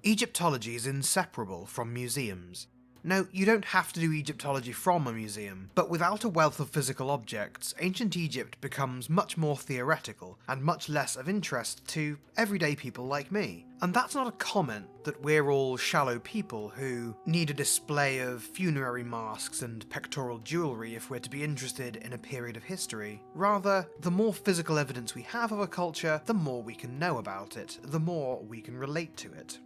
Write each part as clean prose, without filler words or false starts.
Egyptology is inseparable from museums. No, you don't have to do Egyptology from a museum, but without a wealth of physical objects, ancient Egypt becomes much more theoretical and much less of interest to everyday people like me. And that's not a comment that we're all shallow people who need a display of funerary masks and pectoral jewellery if we're to be interested in a period of history. Rather, the more physical evidence we have of a culture, the more we can know about it, the more we can relate to it.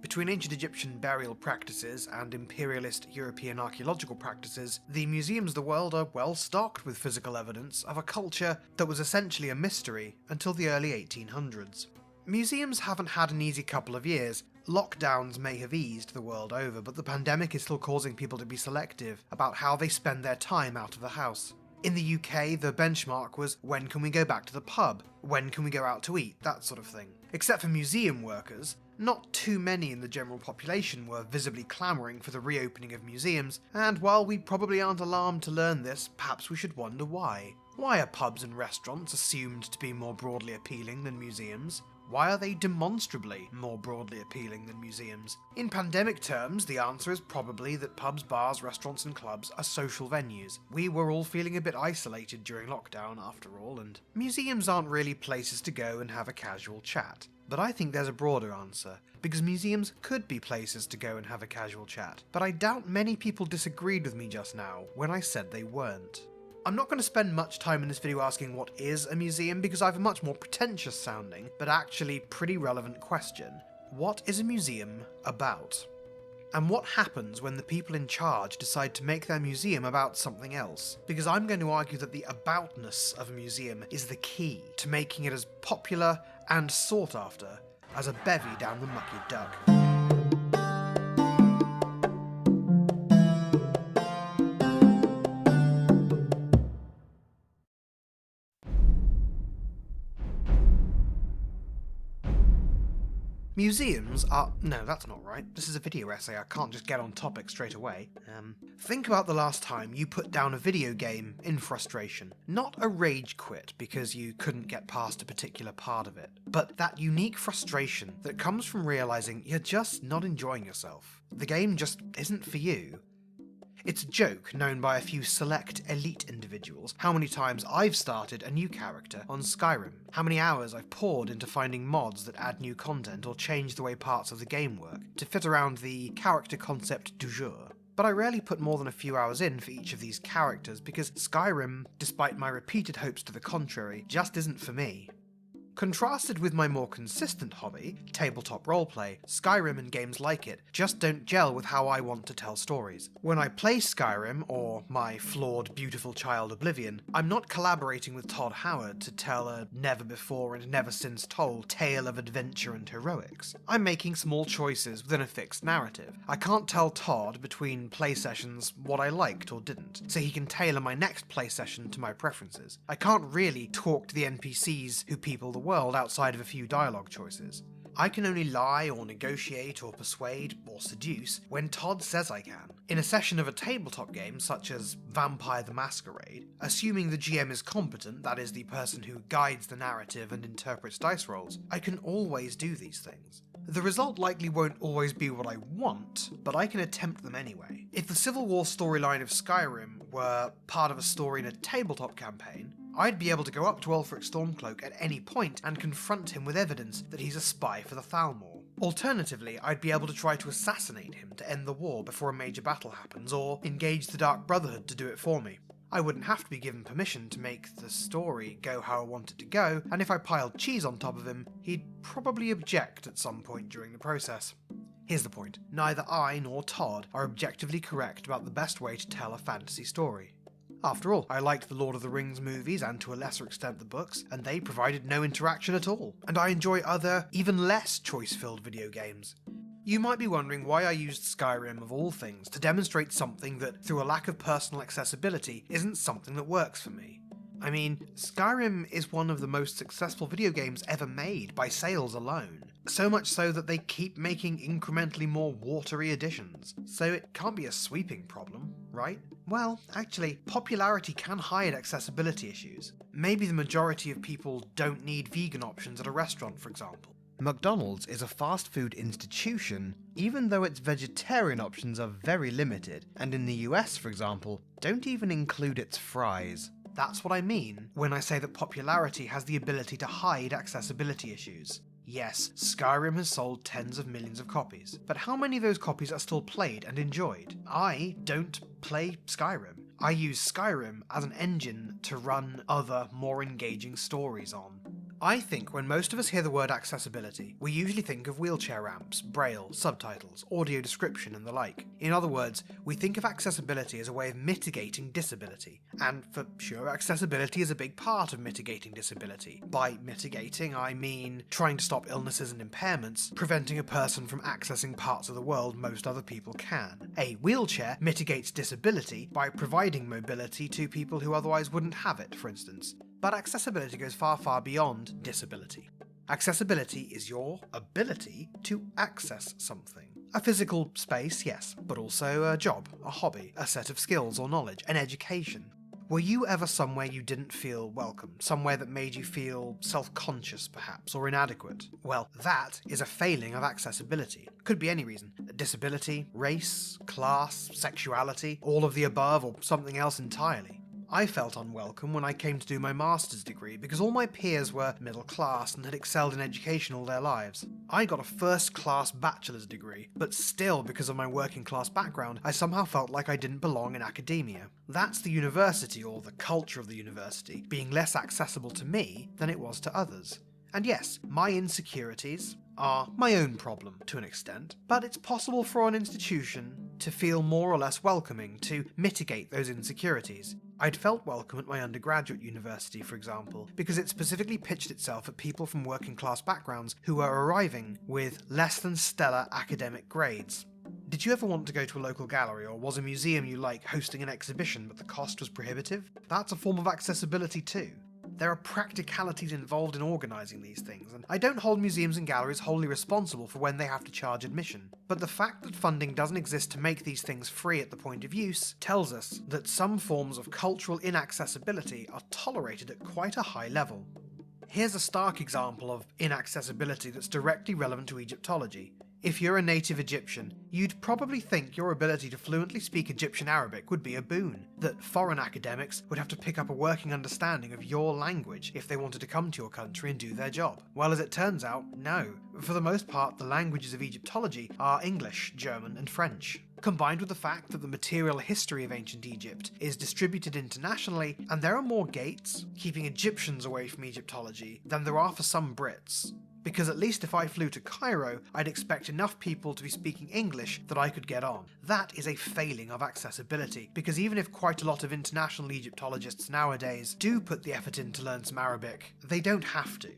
Between ancient Egyptian burial practices and imperialist European archaeological practices, the museums of the world are well stocked with physical evidence of a culture that was essentially a mystery until the early 1800s. Museums haven't had an easy couple of years. Lockdowns may have eased the world over, but the pandemic is still causing people to be selective about how they spend their time out of the house. In the UK, the benchmark was when can we go back to the pub, when can we go out to eat, that sort of thing. Except for museum workers, not too many in the general population were visibly clamouring for the reopening of museums, and while we probably aren't alarmed to learn this, perhaps we should wonder why. Why are pubs and restaurants assumed to be more broadly appealing than museums? Why are they demonstrably more broadly appealing than museums? In pandemic terms, the answer is probably that pubs, bars, restaurants and clubs are social venues. We were all feeling a bit isolated during lockdown after all, and museums aren't really places to go and have a casual chat. But I think there's a broader answer, because museums could be places to go and have a casual chat, but I doubt many people disagreed with me just now when I said they weren't. I'm not going to spend much time in this video asking what is a museum because I have a much more pretentious sounding, but actually pretty relevant question. What is a museum about? And what happens when the people in charge decide to make their museum about something else? Because I'm going to argue that the aboutness of a museum is the key to making it as popular and sought after as a bevy down the mucky duck. Museums are... No, that's not right. This is a video essay, I can't just get on topic straight away. Think about the last time you put down a video game in frustration. Not a rage quit because you couldn't get past a particular part of it, but that unique frustration that comes from realising you're just not enjoying yourself. The game just isn't for you. It's a joke known by a few select elite individuals how many times I've started a new character on Skyrim, how many hours I've poured into finding mods that add new content or change the way parts of the game work to fit around the character concept du jour. But I rarely put more than a few hours in for each of these characters because Skyrim, despite my repeated hopes to the contrary, just isn't for me. Contrasted with my more consistent hobby, tabletop roleplay, Skyrim and games like it just don't gel with how I want to tell stories. When I play Skyrim, or my flawed, beautiful child Oblivion, I'm not collaborating with Todd Howard to tell a never-before and never-since-told tale of adventure and heroics. I'm making small choices within a fixed narrative. I can't tell Todd between play sessions what I liked or didn't, so he can tailor my next play session to my preferences. I can't really talk to the NPCs who people the world outside of a few dialogue choices. I can only lie or negotiate or persuade or seduce when Todd says I can. In a session of a tabletop game such as Vampire the Masquerade, assuming the GM is competent, that is the person who guides the narrative and interprets dice rolls, I can always do these things. The result likely won't always be what I want, but I can attempt them anyway. If the Civil War storyline of Skyrim were part of a story in a tabletop campaign, I'd be able to go up to Ulfric Stormcloak at any point and confront him with evidence that he's a spy for the Thalmor. Alternatively, I'd be able to try to assassinate him to end the war before a major battle happens, or engage the Dark Brotherhood to do it for me. I wouldn't have to be given permission to make the story go how I want it to go, and if I piled cheese on top of him, he'd probably object at some point during the process. Here's the point. Neither I nor Todd are objectively correct about the best way to tell a fantasy story. After all, I liked the Lord of the Rings movies and to a lesser extent the books, and they provided no interaction at all. And I enjoy other, even less choice-filled video games. You might be wondering why I used Skyrim of all things to demonstrate something that, through a lack of personal accessibility, isn't something that works for me. I mean, Skyrim is one of the most successful video games ever made by sales alone. So much so that they keep making incrementally more watery additions. So it can't be a sweeping problem, right? Well, actually, popularity can hide accessibility issues. Maybe the majority of people don't need vegan options at a restaurant, for example. McDonald's is a fast food institution, even though its vegetarian options are very limited, and in the US, for example, don't even include its fries. That's what I mean when I say that popularity has the ability to hide accessibility issues. Yes, Skyrim has sold tens of millions of copies, but how many of those copies are still played and enjoyed? I don't play Skyrim. I use Skyrim as an engine to run other, more engaging stories on. I think when most of us hear the word accessibility, we usually think of wheelchair ramps, braille, subtitles, audio description and the like. In other words, we think of accessibility as a way of mitigating disability. And for sure, accessibility is a big part of mitigating disability. By mitigating, I mean trying to stop illnesses and impairments, preventing a person from accessing parts of the world most other people can. A wheelchair mitigates disability by providing mobility to people who otherwise wouldn't have it, for instance. But accessibility goes far, far beyond disability. Accessibility is your ability to access something. A physical space, yes, but also a job, a hobby, a set of skills or knowledge, an education. Were you ever somewhere you didn't feel welcome? Somewhere that made you feel self-conscious, perhaps, or inadequate? Well, that is a failing of accessibility. Could be any reason. Disability, race, class, sexuality, all of the above, or something else entirely. I felt unwelcome when I came to do my master's degree because all my peers were middle class and had excelled in education all their lives. I got a first-class bachelor's degree, but still, because of my working class background, I somehow felt like I didn't belong in academia. That's the university, or the culture of the university, being less accessible to me than it was to others. And yes, my insecurities are my own problem to an extent, but it's possible for an institution to feel more or less welcoming, to mitigate those insecurities. I'd felt welcome at my undergraduate university, for example, because it specifically pitched itself at people from working class backgrounds who were arriving with less than stellar academic grades. Did you ever want to go to a local gallery, or was a museum you like hosting an exhibition but the cost was prohibitive? That's a form of accessibility too. There are practicalities involved in organising these things, and I don't hold museums and galleries wholly responsible for when they have to charge admission. But the fact that funding doesn't exist to make these things free at the point of use tells us that some forms of cultural inaccessibility are tolerated at quite a high level. Here's a stark example of inaccessibility that's directly relevant to Egyptology. If you're a native Egyptian, you'd probably think your ability to fluently speak Egyptian Arabic would be a boon, that foreign academics would have to pick up a working understanding of your language if they wanted to come to your country and do their job. Well, as it turns out, no. For the most part, the languages of Egyptology are English, German, and French. Combined with the fact that the material history of ancient Egypt is distributed internationally, and there are more gates keeping Egyptians away from Egyptology than there are for some Brits. Because at least if I flew to Cairo, I'd expect enough people to be speaking English that I could get on. That is a failing of accessibility, because even if quite a lot of international Egyptologists nowadays do put the effort in to learn some Arabic, they don't have to.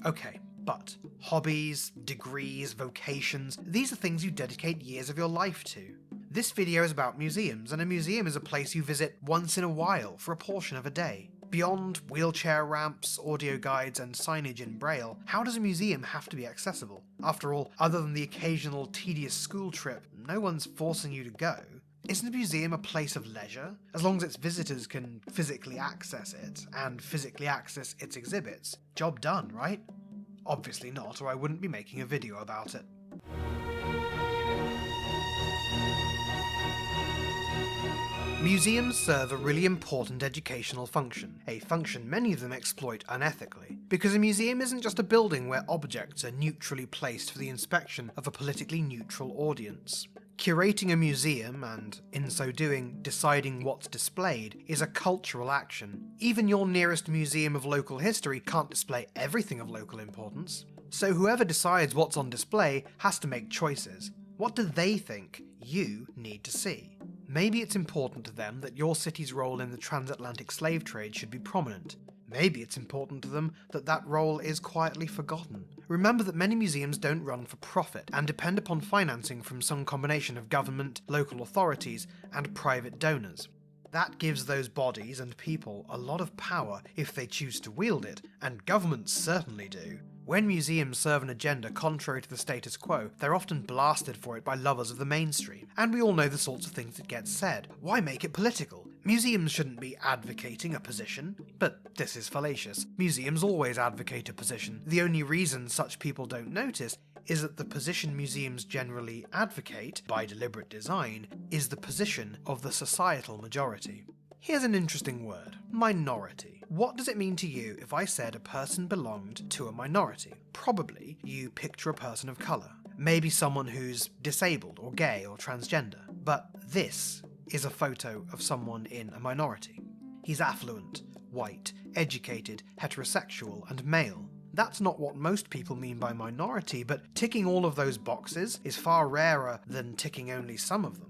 Okay, but hobbies, degrees, vocations, these are things you dedicate years of your life to. This video is about museums, and a museum is a place you visit once in a while for a portion of a day. Beyond wheelchair ramps, audio guides, and signage in Braille, how does a museum have to be accessible? After all, other than the occasional tedious school trip, no one's forcing you to go. Isn't a museum a place of leisure? As long as its visitors can physically access it, and physically access its exhibits, job done, right? Obviously not, or I wouldn't be making a video about it. Museums serve a really important educational function, a function many of them exploit unethically, because a museum isn't just a building where objects are neutrally placed for the inspection of a politically neutral audience. Curating a museum, and in so doing, deciding what's displayed, is a cultural action. Even your nearest museum of local history can't display everything of local importance. So whoever decides what's on display has to make choices. What do they think you need to see? Maybe it's important to them that your city's role in the transatlantic slave trade should be prominent. Maybe it's important to them that that role is quietly forgotten. Remember that many museums don't run for profit and depend upon financing from some combination of government, local authorities, and private donors. That gives those bodies and people a lot of power if they choose to wield it, and governments certainly do. When museums serve an agenda contrary to the status quo, they're often blasted for it by lovers of the mainstream. And we all know the sorts of things that get said. Why make it political? Museums shouldn't be advocating a position, but this is fallacious. Museums always advocate a position. The only reason such people don't notice is that the position museums generally advocate, by deliberate design, is the position of the societal majority. Here's an interesting word: minority. What does it mean to you if I said a person belonged to a minority? Probably you picture a person of colour, maybe someone who's disabled or gay or transgender, but this is a photo of someone in a minority. He's affluent, white, educated, heterosexual, and male. That's not what most people mean by minority, but ticking all of those boxes is far rarer than ticking only some of them.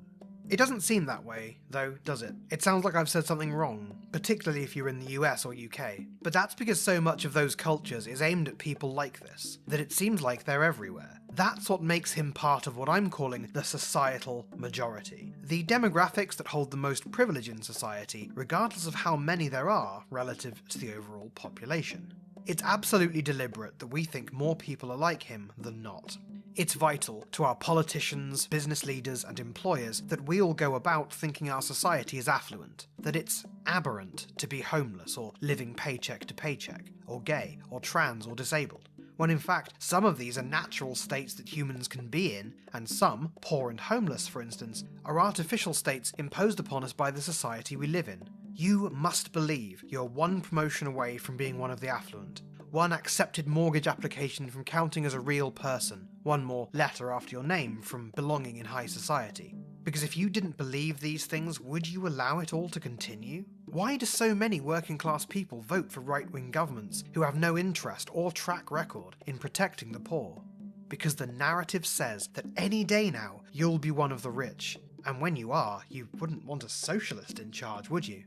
It doesn't seem that way, though, does it? It sounds like I've said something wrong, particularly if you're in the US or UK. But that's because so much of those cultures is aimed at people like this, that it seems like they're everywhere. That's what makes him part of what I'm calling the societal majority. The demographics that hold the most privilege in society, regardless of how many there are relative to the overall population. It's absolutely deliberate that we think more people are like him than not. It's vital to our politicians, business leaders, and employers that we all go about thinking our society is affluent, that it's aberrant to be homeless or living paycheck to paycheck, or gay, or trans, or disabled, when in fact some of these are natural states that humans can be in, and some, poor and homeless for instance, are artificial states imposed upon us by the society we live in. You must believe you're one promotion away from being one of the affluent, one accepted mortgage application from counting as a real person, one more letter after your name from belonging in high society. Because if you didn't believe these things, would you allow it all to continue? Why do so many working class people vote for right-wing governments who have no interest or track record in protecting the poor? Because the narrative says that any day now you'll be one of the rich, and when you are, you wouldn't want a socialist in charge, would you?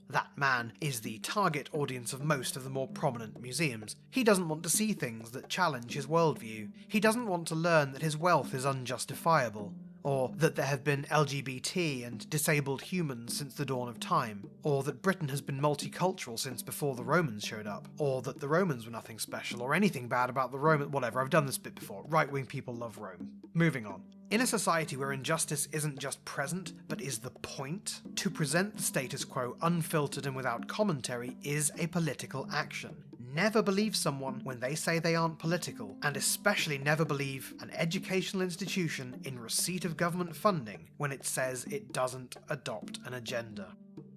That man is the target audience of most of the more prominent museums. He doesn't want to see things that challenge his worldview. He doesn't want to learn that his wealth is unjustifiable, or that there have been LGBT and disabled humans since the dawn of time, or that Britain has been multicultural since before the Romans showed up, or that the Romans were nothing special, or anything bad about the Roman— whatever, I've done this bit before. Right-wing people love Rome. Moving on. In a society where injustice isn't just present, but is the point, to present the status quo unfiltered and without commentary is a political action. Never believe someone when they say they aren't political, and especially never believe an educational institution in receipt of government funding when it says it doesn't adopt an agenda.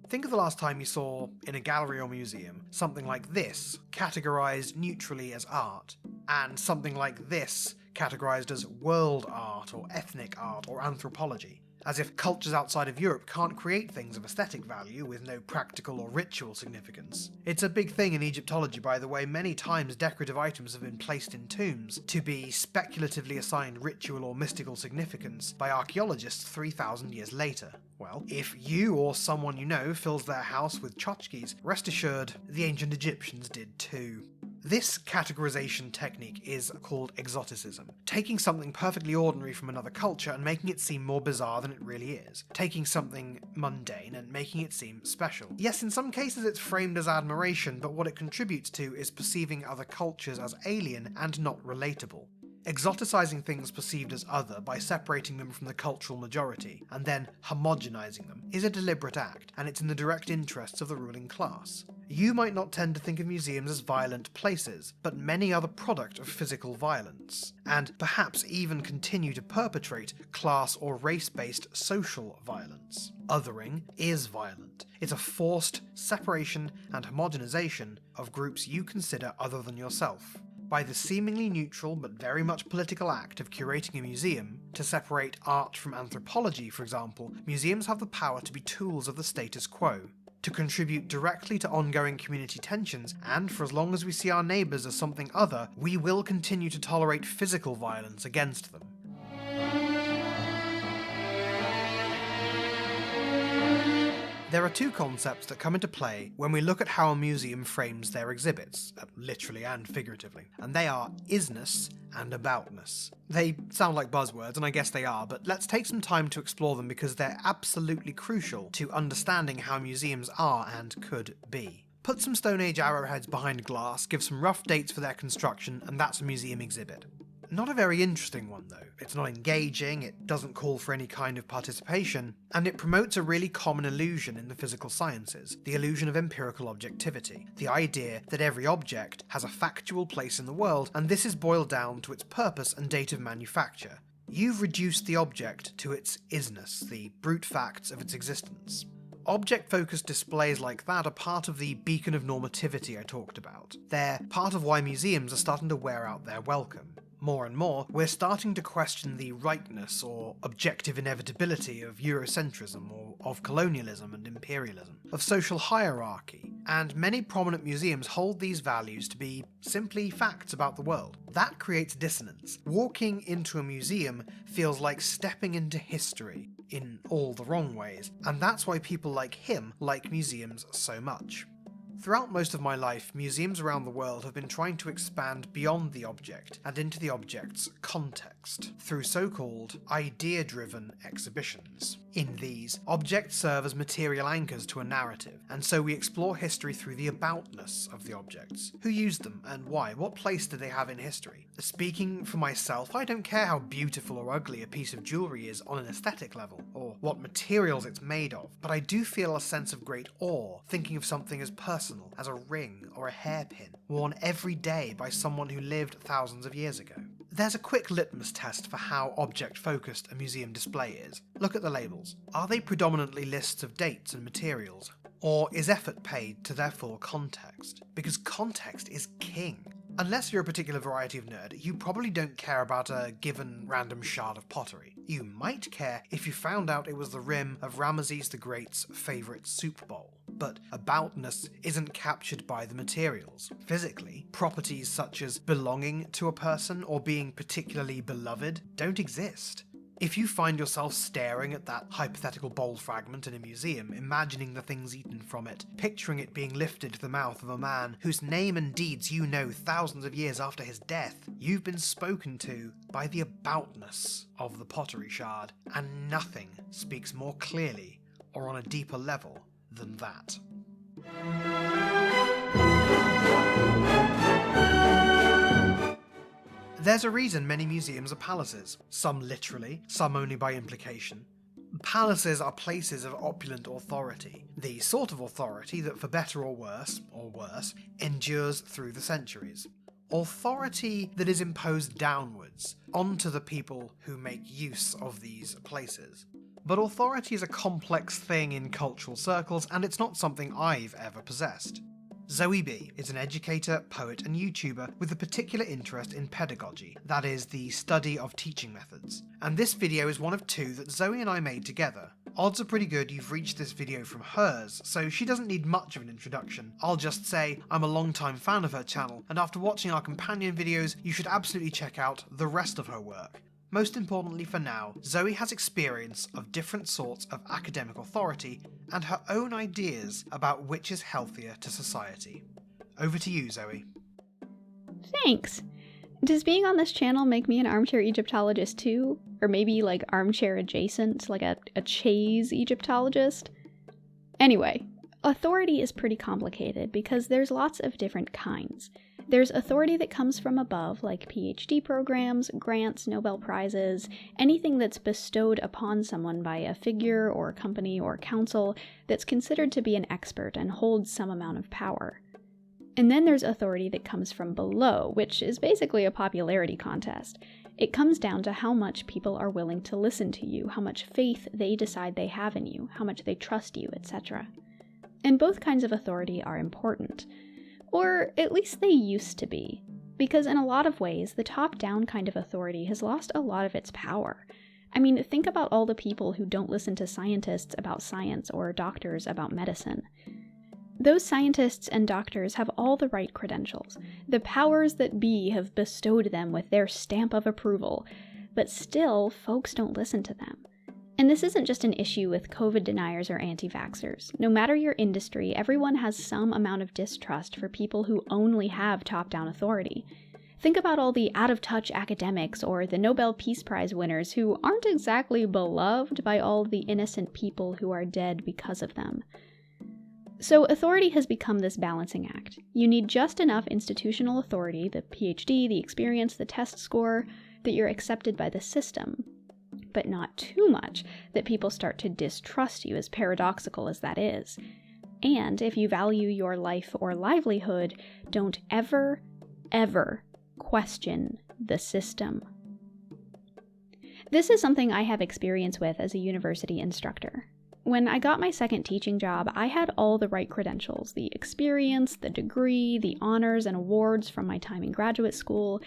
Think of the last time you saw, in a gallery or museum, something like this, categorised neutrally as art, and something like this, categorised as world art or ethnic art or anthropology, as if cultures outside of Europe can't create things of aesthetic value with no practical or ritual significance. It's a big thing in Egyptology, by the way. Many times decorative items have been placed in tombs to be speculatively assigned ritual or mystical significance by archaeologists 3,000 years later. Well, if you or someone you know fills their house with tchotchkes, rest assured the ancient Egyptians did too. This categorization technique is called exoticism, taking something perfectly ordinary from another culture and making it seem more bizarre than it really is, taking something mundane and making it seem special. Yes, in some cases it's framed as admiration, but what it contributes to is perceiving other cultures as alien and not relatable. Exoticizing things perceived as other by separating them from the cultural majority, and then homogenizing them, is a deliberate act, and it's in the direct interests of the ruling class. You might not tend to think of museums as violent places, but many are the product of physical violence, and perhaps even continue to perpetrate class or race-based social violence. Othering is violent. It's a forced separation and homogenization of groups you consider other than yourself. By the seemingly neutral but very much political act of curating a museum, to separate art from anthropology, for example, museums have the power to be tools of the status quo, to contribute directly to ongoing community tensions, and for as long as we see our neighbours as something other, we will continue to tolerate physical violence against them. There are two concepts that come into play when we look at how a museum frames their exhibits, literally and figuratively, and they are isness and aboutness. They sound like buzzwords, and I guess they are, but let's take some time to explore them because they're absolutely crucial to understanding how museums are and could be. Put some Stone Age arrowheads behind glass, give some rough dates for their construction, and that's a museum exhibit. Not a very interesting one though. It's not engaging, it doesn't call for any kind of participation, and it promotes a really common illusion in the physical sciences, the illusion of empirical objectivity, the idea that every object has a factual place in the world, and this is boiled down to its purpose and date of manufacture. You've reduced the object to its isness, the brute facts of its existence. Object-focused displays like that are part of the beacon of normativity I talked about. They're part of why museums are starting to wear out their welcome. More and more, we're starting to question the rightness or objective inevitability of Eurocentrism or of colonialism and imperialism, of social hierarchy, and many prominent museums hold these values to be simply facts about the world. That creates dissonance. Walking into a museum feels like stepping into history, in all the wrong ways, and that's why people like him like museums so much. Throughout most of my life, museums around the world have been trying to expand beyond the object and into the object's context through so-called idea-driven exhibitions. In these, objects serve as material anchors to a narrative, and so we explore history through the aboutness of the objects. Who used them and why? What place do they have in history? Speaking for myself, I don't care how beautiful or ugly a piece of jewellery is on an aesthetic level, or what materials it's made of, but I do feel a sense of great awe thinking of something as personal as a ring or a hairpin, worn every day by someone who lived thousands of years ago. There's a quick litmus test for how object-focused a museum display is. Look at the labels. Are they predominantly lists of dates and materials? Or is effort paid to their full context? Because context is king. Unless you're a particular variety of nerd, you probably don't care about a given random shard of pottery. You might care if you found out it was the rim of Ramesses the Great's favourite soup bowl. But aboutness isn't captured by the materials. Physically, properties such as belonging to a person or being particularly beloved don't exist. If you find yourself staring at that hypothetical bowl fragment in a museum, imagining the things eaten from it, picturing it being lifted to the mouth of a man whose name and deeds you know thousands of years after his death, you've been spoken to by the aboutness of the pottery shard, and nothing speaks more clearly or on a deeper level than that. There's a reason many museums are palaces, some literally, some only by implication. Palaces are places of opulent authority, the sort of authority that for better or worse, endures through the centuries. Authority that is imposed downwards, onto the people who make use of these places. But authority is a complex thing in cultural circles, and it's not something I've ever possessed. Zoe B is an educator, poet, and YouTuber with a particular interest in pedagogy, that is, the study of teaching methods. And this video is one of two that Zoe and I made together. Odds are pretty good you've reached this video from hers, so she doesn't need much of an introduction. I'll just say I'm a long-time fan of her channel, and after watching our companion videos, you should absolutely check out the rest of her work. Most importantly for now, Zoe has experience of different sorts of academic authority and her own ideas about which is healthier to society. Over to you, Zoe. Thanks. Does being on this channel make me an armchair Egyptologist too? Or maybe like armchair adjacent, like a chaise Egyptologist? Anyway, authority is pretty complicated because there's lots of different kinds. There's authority that comes from above, like PhD programs, grants, Nobel Prizes, anything that's bestowed upon someone by a figure or company or council that's considered to be an expert and holds some amount of power. And then there's authority that comes from below, which is basically a popularity contest. It comes down to how much people are willing to listen to you, how much faith they decide they have in you, how much they trust you, etc. And both kinds of authority are important. Or at least they used to be, because in a lot of ways, the top-down kind of authority has lost a lot of its power. I mean, think about all the people who don't listen to scientists about science or doctors about medicine. Those scientists and doctors have all the right credentials. The powers that be have bestowed them with their stamp of approval, but still, folks don't listen to them. And this isn't just an issue with COVID deniers or anti-vaxxers. No matter your industry, everyone has some amount of distrust for people who only have top-down authority. Think about all the out-of-touch academics or the Nobel Peace Prize winners who aren't exactly beloved by all the innocent people who are dead because of them. So authority has become this balancing act. You need just enough institutional authority, the PhD, the experience, the test score, that you're accepted by the system, but not too much that people start to distrust you, as paradoxical as that is. And if you value your life or livelihood, don't ever, ever question the system. This is something I have experience with as a university instructor. When I got my second teaching job, I had all the right credentials, the experience, the degree, the honors and awards from my time in graduate school.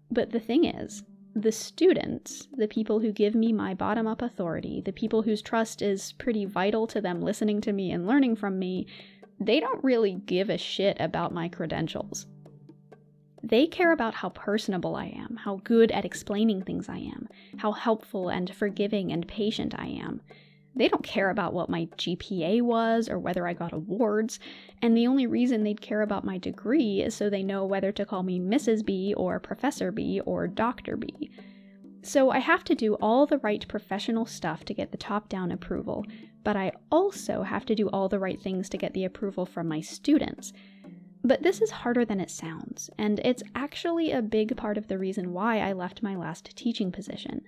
But the thing is, the students, the people who give me my bottom-up authority, the people whose trust is pretty vital to them listening to me and learning from me, they don't really give a shit about my credentials. They care about how personable I am, how good at explaining things I am, how helpful and forgiving and patient I am. They don't care about what my GPA was or whether I got awards, and the only reason they'd care about my degree is so they know whether to call me Mrs. B or Professor B or Dr. B. So I have to do all the right professional stuff to get the top-down approval, but I also have to do all the right things to get the approval from my students. But this is harder than it sounds, and it's actually a big part of the reason why I left my last teaching position.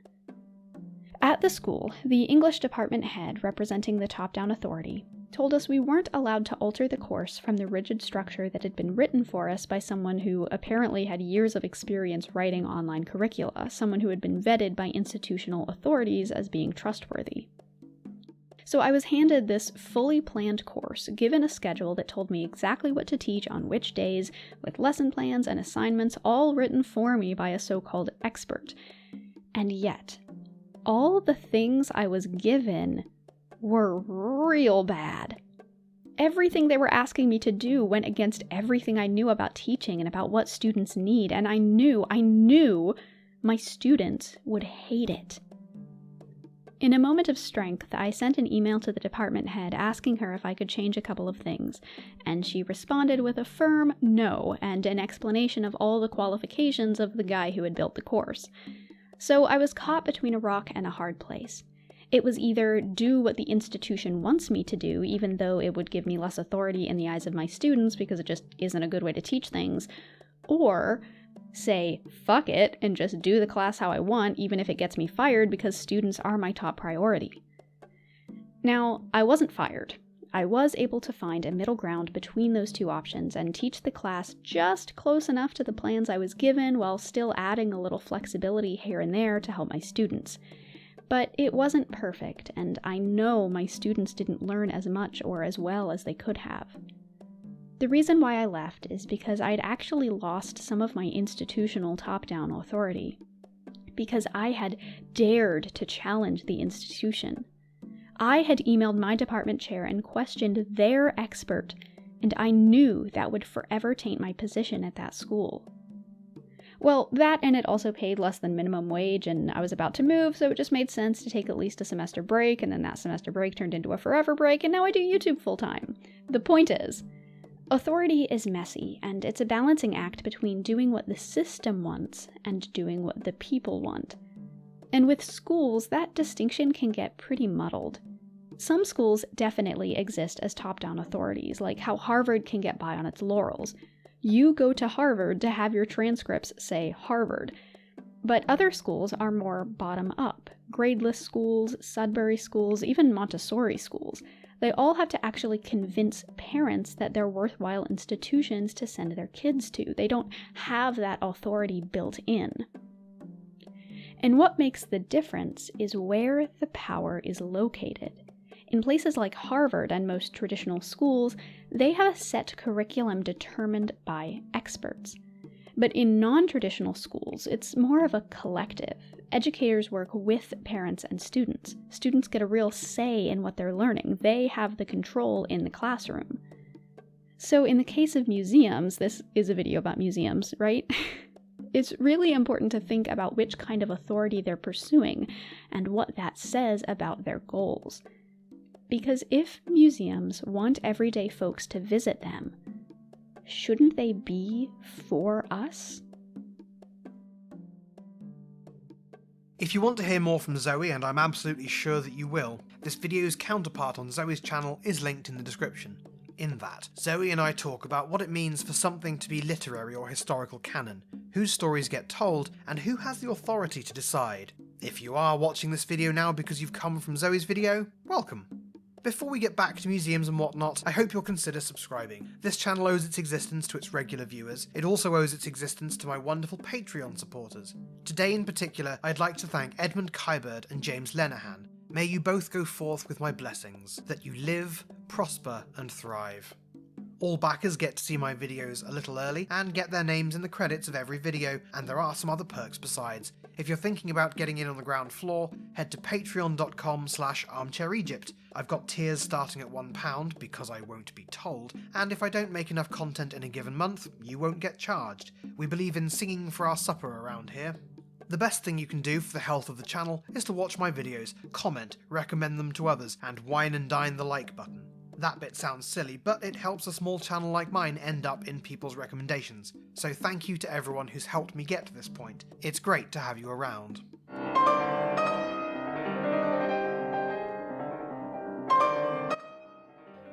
At the school, the English department head, representing the top-down authority, told us we weren't allowed to alter the course from the rigid structure that had been written for us by someone who apparently had years of experience writing online curricula, someone who had been vetted by institutional authorities as being trustworthy. So I was handed this fully planned course, given a schedule that told me exactly what to teach on which days, with lesson plans and assignments all written for me by a so-called expert. And yet, all the things I was given were real bad. Everything they were asking me to do went against everything I knew about teaching and about what students need, and I knew my students would hate it. In a moment of strength, I sent an email to the department head asking her if I could change a couple of things, and she responded with a firm no and an explanation of all the qualifications of the guy who had built the course. So I was caught between a rock and a hard place. It was either do what the institution wants me to do, even though it would give me less authority in the eyes of my students because it just isn't a good way to teach things, or say fuck it and just do the class how I want, even if it gets me fired because students are my top priority. Now, I wasn't fired. I was able to find a middle ground between those two options and teach the class just close enough to the plans I was given while still adding a little flexibility here and there to help my students. But it wasn't perfect, and I know my students didn't learn as much or as well as they could have. The reason why I left is because I'd actually lost some of my institutional top-down authority. Because I had dared to challenge the institution. I had emailed my department chair and questioned their expert, and I knew that would forever taint my position at that school. Well, that and it also paid less than minimum wage, and I was about to move, so it just made sense to take at least a semester break, and then that semester break turned into a forever break, and now I do YouTube full-time. The point is, authority is messy, and it's a balancing act between doing what the system wants and doing what the people want. And with schools, that distinction can get pretty muddled. Some schools definitely exist as top-down authorities, like how Harvard can get by on its laurels. You go to Harvard to have your transcripts say Harvard. But other schools are more bottom-up. Gradeless schools, Sudbury schools, even Montessori schools. They all have to actually convince parents that they're worthwhile institutions to send their kids to. They don't have that authority built in. And what makes the difference is where the power is located. In places like Harvard and most traditional schools, they have a set curriculum determined by experts. But in non-traditional schools, it's more of a collective. Educators work with parents and students. Students get a real say in what they're learning. They have the control in the classroom. So in the case of museums, this is a video about museums, right? It's really important to think about which kind of authority they're pursuing and what that says about their goals. Because if museums want everyday folks to visit them, shouldn't they be for us? If you want to hear more from Zoe, and I'm absolutely sure that you will, this video's counterpart on Zoe's channel is linked in the description. In that, Zoe and I talk about what it means for something to be literary or historical canon, whose stories get told, and who has the authority to decide. If you are watching this video now because you've come from Zoe's video, welcome. Before we get back to museums and whatnot, I hope you'll consider subscribing. This channel owes its existence to its regular viewers. It also owes its existence to my wonderful Patreon supporters. Today in particular, I'd like to thank Edmund, Kyberd and James Lenahan. May you both go forth with my blessings, that you live, prosper and thrive. All backers get to see my videos a little early and get their names in the credits of every video, and there are some other perks besides. If you're thinking about getting in on the ground floor, head to patreon.com/armchairegypt. I've got tiers starting at £1 because I won't be told, and if I don't make enough content in a given month, you won't get charged. We believe in singing for our supper around here. The best thing you can do for the health of the channel is to watch my videos, comment, recommend them to others, and wine and dine the like button. That bit sounds silly, but it helps a small channel like mine end up in people's recommendations. So thank you to everyone who's helped me get to this point. It's great to have you around.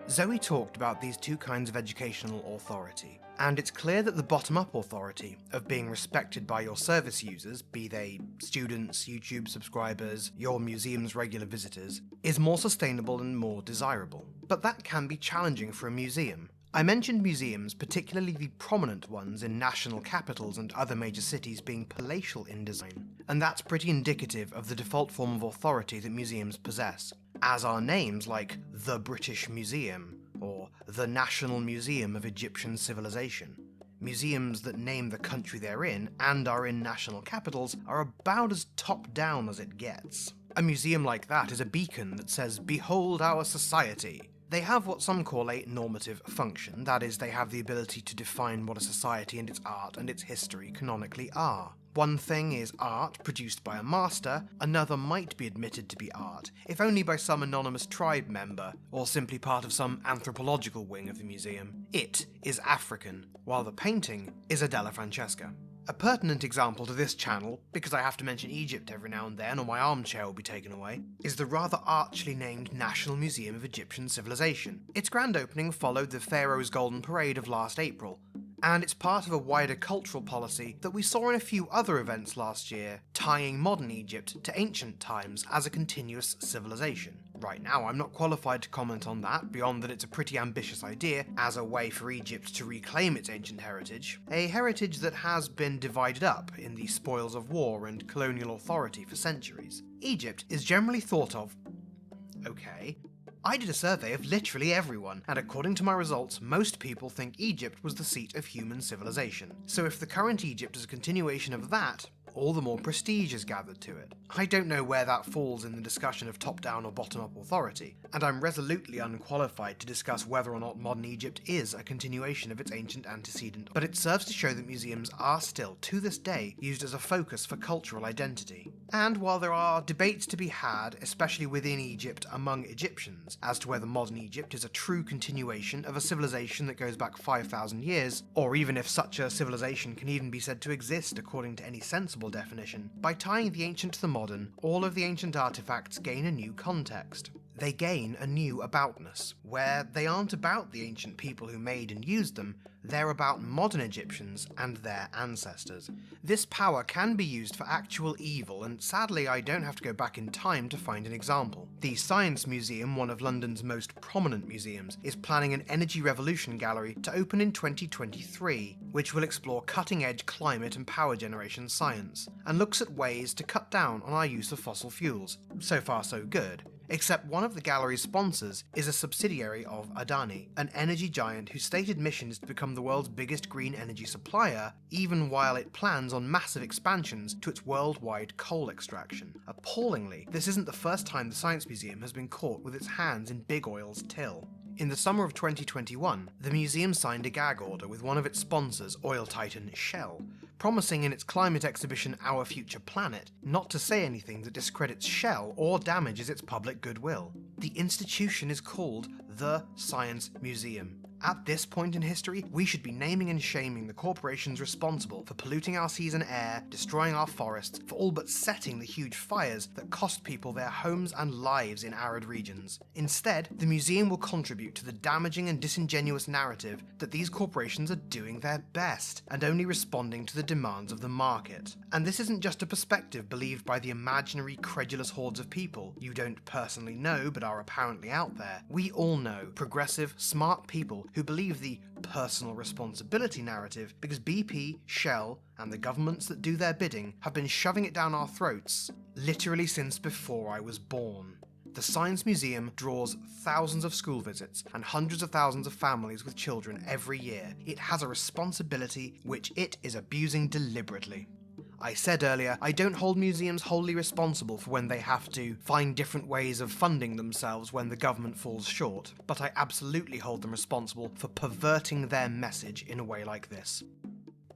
Zoe talked about these two kinds of educational authority, and it's clear that the bottom-up authority of being respected by your service users, be they students, YouTube subscribers, your museum's regular visitors, is more sustainable and more desirable. But that can be challenging for a museum. I mentioned museums, particularly the prominent ones in national capitals and other major cities, being palatial in design, and that's pretty indicative of the default form of authority that museums possess, as are names like the British Museum or the National Museum of Egyptian Civilization. Museums that name the country they're in and are in national capitals are about as top-down as it gets. A museum like that is a beacon that says, "Behold our society." They have what some call a normative function, that is, they have the ability to define what a society and its art and its history canonically are. One thing is art produced by a master, another might be admitted to be art, if only by some anonymous tribe member, or simply part of some anthropological wing of the museum. It is African, while the painting is a Della Francesca. A pertinent example to this channel, because I have to mention Egypt every now and then or my armchair will be taken away, is the rather archly named National Museum of Egyptian Civilization. Its grand opening followed the Pharaoh's Golden Parade of last April, and it's part of a wider cultural policy that we saw in a few other events last year, tying modern Egypt to ancient times as a continuous civilization. Right now, I'm not qualified to comment on that, beyond that it's a pretty ambitious idea as a way for Egypt to reclaim its ancient heritage, a heritage that has been divided up in the spoils of war and colonial authority for centuries. Egypt is generally thought of... okay. I did a survey of literally everyone, and according to my results, most people think Egypt was the seat of human civilization. So if the current Egypt is a continuation of that, all the more prestige is gathered to it. I don't know where that falls in the discussion of top-down or bottom-up authority, and I'm resolutely unqualified to discuss whether or not modern Egypt is a continuation of its ancient antecedent, but it serves to show that museums are still, to this day, used as a focus for cultural identity. And while there are debates to be had, especially within Egypt among Egyptians, as to whether modern Egypt is a true continuation of a civilization that goes back 5,000 years, or even if such a civilization can even be said to exist according to any sensible definition, by tying the ancient to the modern, all of the ancient artifacts gain a new context. They gain a new aboutness, where they aren't about the ancient people who made and used them, they're about modern Egyptians and their ancestors. This power can be used for actual evil, and sadly I don't have to go back in time to find an example. The Science Museum, one of London's most prominent museums, is planning an Energy Revolution gallery to open in 2023, which will explore cutting-edge climate and power generation science, and looks at ways to cut down on our use of fossil fuels. So far so good. Except one of the gallery's sponsors is a subsidiary of Adani, an energy giant whose stated mission is to become the world's biggest green energy supplier, even while it plans on massive expansions to its worldwide coal extraction. Appallingly, this isn't the first time the Science Museum has been caught with its hands in big oil's till. In the summer of 2021, the museum signed a gag order with one of its sponsors, oil titan Shell, promising in its climate exhibition Our Future Planet not to say anything that discredits Shell or damages its public goodwill. The institution is called the Science Museum, At this point in history, we should be naming and shaming the corporations responsible for polluting our seas and air, destroying our forests, for all but setting the huge fires that cost people their homes and lives in arid regions. Instead, the museum will contribute to the damaging and disingenuous narrative that these corporations are doing their best and only responding to the demands of the market. And this isn't just a perspective believed by the imaginary, credulous hordes of people you don't personally know but are apparently out there. We all know progressive, smart people who believe the personal responsibility narrative because BP, Shell, and the governments that do their bidding have been shoving it down our throats literally since before I was born. The Science Museum draws thousands of school visits and hundreds of thousands of families with children every year. It has a responsibility which it is abusing deliberately. I said earlier, I don't hold museums wholly responsible for when they have to find different ways of funding themselves when the government falls short, but I absolutely hold them responsible for perverting their message in a way like this.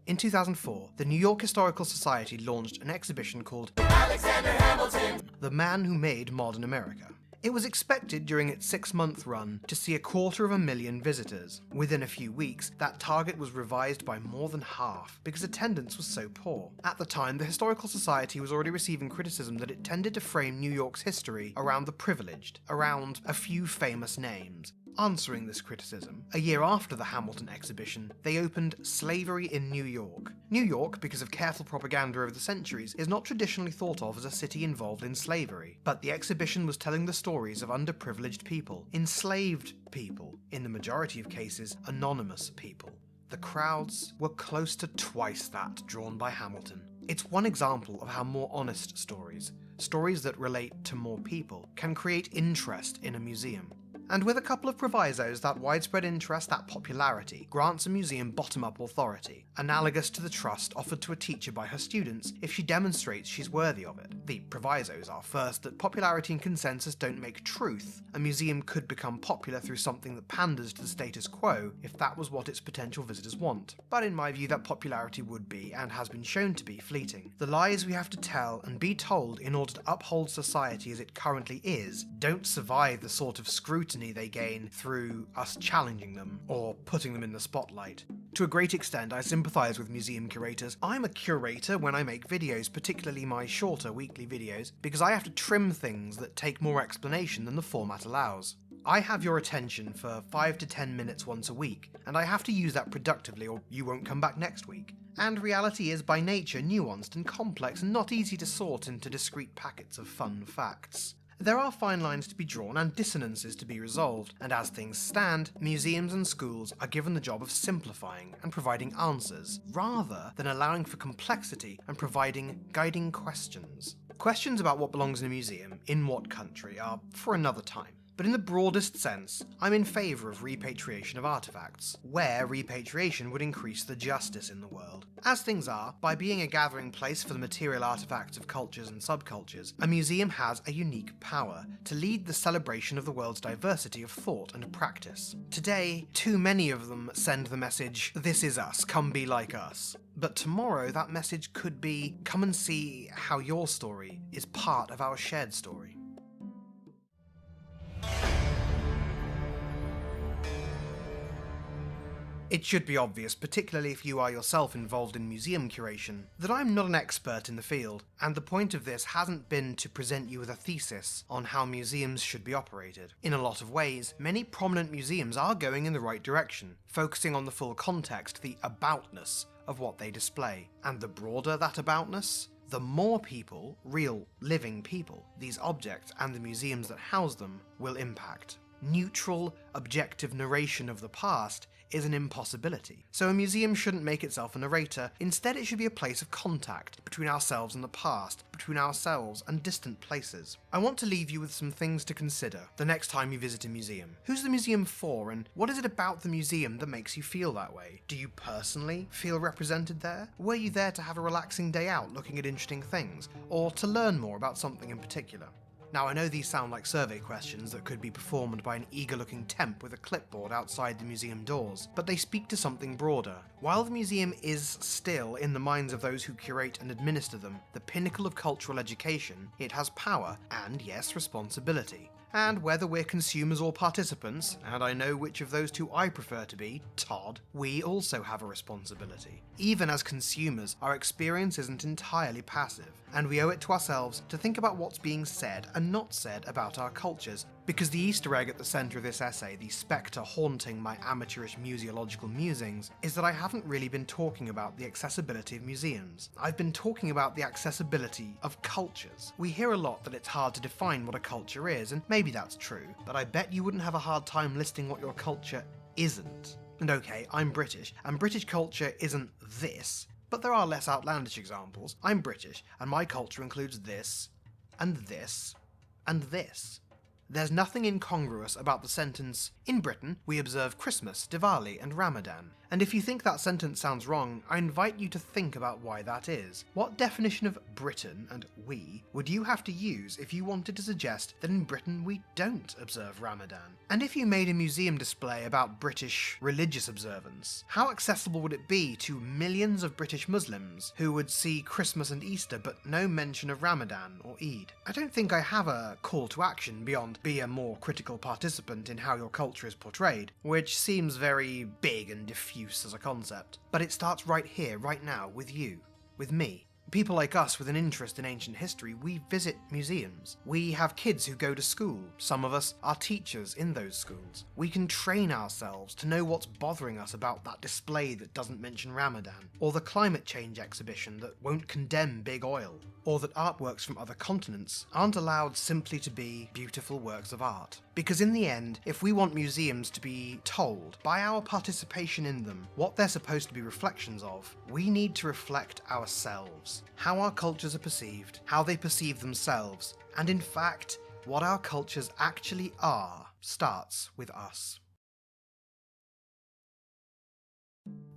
In 2004, the New York Historical Society launched an exhibition called Alexander Hamilton, the Man Who Made Modern America. It was expected during its 6-month run to see 250,000 visitors. Within a few weeks, that target was revised by more than half because attendance was so poor. At the time, the Historical Society was already receiving criticism that it tended to frame New York's history around the privileged, around a few famous names. Answering this criticism, a year after the Hamilton exhibition, they opened Slavery in New York. New York, because of careful propaganda over the centuries, is not traditionally thought of as a city involved in slavery, but the exhibition was telling the stories of underprivileged people, enslaved people, in the majority of cases, anonymous people. The crowds were close to twice that drawn by Hamilton. It's one example of how more honest stories that relate to more people, can create interest in a museum. And with a couple of provisos, that widespread interest, that popularity, grants a museum bottom-up authority, analogous to the trust offered to a teacher by her students if she demonstrates she's worthy of it. The provisos are first that popularity and consensus don't make truth. A museum could become popular through something that panders to the status quo if that was what its potential visitors want. But in my view, that popularity would be, and has been shown to be, fleeting. The lies we have to tell and be told in order to uphold society as it currently is don't survive the sort of scrutiny they gain through us challenging them or putting them in the spotlight. To a great extent, I sympathise with museum curators. I'm a curator when I make videos, particularly my shorter weekly videos, because I have to trim things that take more explanation than the format allows. I have your attention for 5 to 10 minutes once a week, and I have to use that productively or you won't come back next week. And reality is by nature nuanced and complex and not easy to sort into discrete packets of fun facts. There are fine lines to be drawn and dissonances to be resolved, and as things stand, museums and schools are given the job of simplifying and providing answers, rather than allowing for complexity and providing guiding questions. Questions about what belongs in a museum, in what country, are for another time. But in the broadest sense, I'm in favour of repatriation of artefacts, where repatriation would increase the justice in the world. As things are, by being a gathering place for the material artefacts of cultures and subcultures, a museum has a unique power to lead the celebration of the world's diversity of thought and practice. Today, too many of them send the message, "This is us, come be like us." But tomorrow that message could be, "Come and see how your story is part of our shared story." It should be obvious, particularly if you are yourself involved in museum curation, that I'm not an expert in the field, and the point of this hasn't been to present you with a thesis on how museums should be operated. In a lot of ways, many prominent museums are going in the right direction, focusing on the full context, the aboutness of what they display. And the broader that aboutness, the more people, real, living people, these objects and the museums that house them will impact. Neutral, objective narration of the past is an impossibility. So a museum shouldn't make itself a narrator. Instead, it should be a place of contact between ourselves and the past, between ourselves and distant places. I want to leave you with some things to consider the next time you visit a museum. Who's the museum for, and what is it about the museum that makes you feel that way? Do you personally feel represented there? Were you there to have a relaxing day out looking at interesting things, or to learn more about something in particular? Now, I know these sound like survey questions that could be performed by an eager-looking temp with a clipboard outside the museum doors, but they speak to something broader. While the museum is still, in the minds of those who curate and administer them, the pinnacle of cultural education, it has power and, yes, responsibility. And whether we're consumers or participants, and I know which of those two I prefer to be, Todd, we also have a responsibility. Even as consumers, our experience isn't entirely passive, and we owe it to ourselves to think about what's being said and not said about our cultures, because the Easter egg at the centre of this essay, the spectre haunting my amateurish museological musings, is that I haven't really been talking about the accessibility of museums. I've been talking about the accessibility of cultures. We hear a lot that it's hard to define what a culture is, and maybe that's true, but I bet you wouldn't have a hard time listing what your culture isn't. And okay, I'm British, and British culture isn't this, but there are less outlandish examples. I'm British, and my culture includes this, and this, and this. There's nothing incongruous about the sentence, "In Britain, we observe Christmas, Diwali, and Ramadan." And if you think that sentence sounds wrong, I invite you to think about why that is. What definition of Britain and we would you have to use if you wanted to suggest that in Britain we don't observe Ramadan? And if you made a museum display about British religious observance, how accessible would it be to millions of British Muslims who would see Christmas and Easter but no mention of Ramadan or Eid? I don't think I have a call to action beyond be a more critical participant in how your culture is portrayed, which seems very big and diffuse as a concept. But it starts right here, right now, with you, with me. People like us with an interest in ancient history, we visit museums. We have kids who go to school. Some of us are teachers in those schools. We can train ourselves to know what's bothering us about that display that doesn't mention Ramadan, or the climate change exhibition that won't condemn big oil, or that artworks from other continents aren't allowed simply to be beautiful works of art. Because in the end, if we want museums to be told, by our participation in them, what they're supposed to be reflections of, we need to reflect ourselves. How our cultures are perceived, how they perceive themselves, and in fact, what our cultures actually are, starts with us.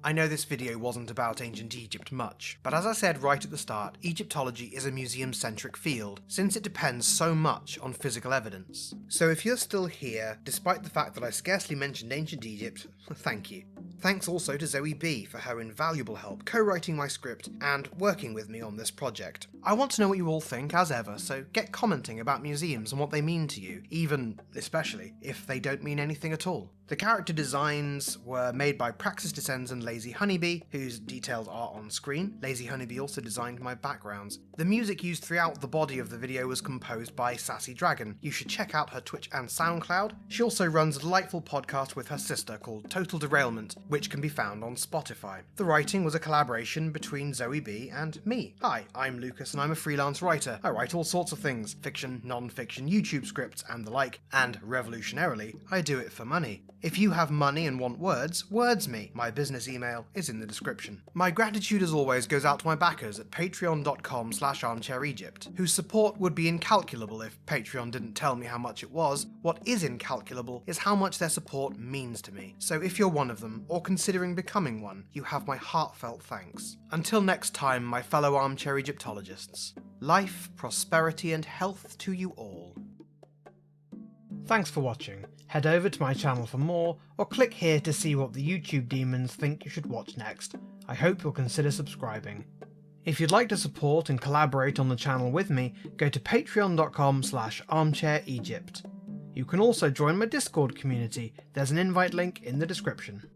I know this video wasn't about ancient Egypt much, but as I said right at the start, Egyptology is a museum-centric field, since it depends so much on physical evidence. So if you're still here, despite the fact that I scarcely mentioned ancient Egypt, thank you. Thanks also to Zoe B for her invaluable help co-writing my script and working with me on this project. I want to know what you all think, as ever, so get commenting about museums and what they mean to you, even, especially, if they don't mean anything at all. The character designs were made by Praxis Descends and Lazy Honeybee, whose details are on screen. Lazy Honeybee also designed my backgrounds. The music used throughout the body of the video was composed by Sassy Dragon. You should check out her Twitch and SoundCloud. She also runs a delightful podcast with her sister called Total Derailment, which can be found on Spotify. The writing was a collaboration between Zoe B and me. Hi, I'm Lucas and I'm a freelance writer. I write all sorts of things, fiction, non-fiction, YouTube scripts and the like, and revolutionarily, I do it for money. If you have money and want words, words me. My business email is in the description. My gratitude as always goes out to my backers at patreon.com/armchairegypt, whose support would be incalculable if Patreon didn't tell me how much it was. What is incalculable is how much their support means to me. So if you're one of them, or considering becoming one, you have my heartfelt thanks. Until next time, my fellow armchair Egyptologists, life, prosperity and health to you all. Thanks for watching. Head over to my channel for more, or click here to see what the YouTube demons think you should watch next. I hope you'll consider subscribing. If you'd like to support and collaborate on the channel with me, go to patreon.com/armchairegypt. You can also join my Discord community, there's an invite link in the description.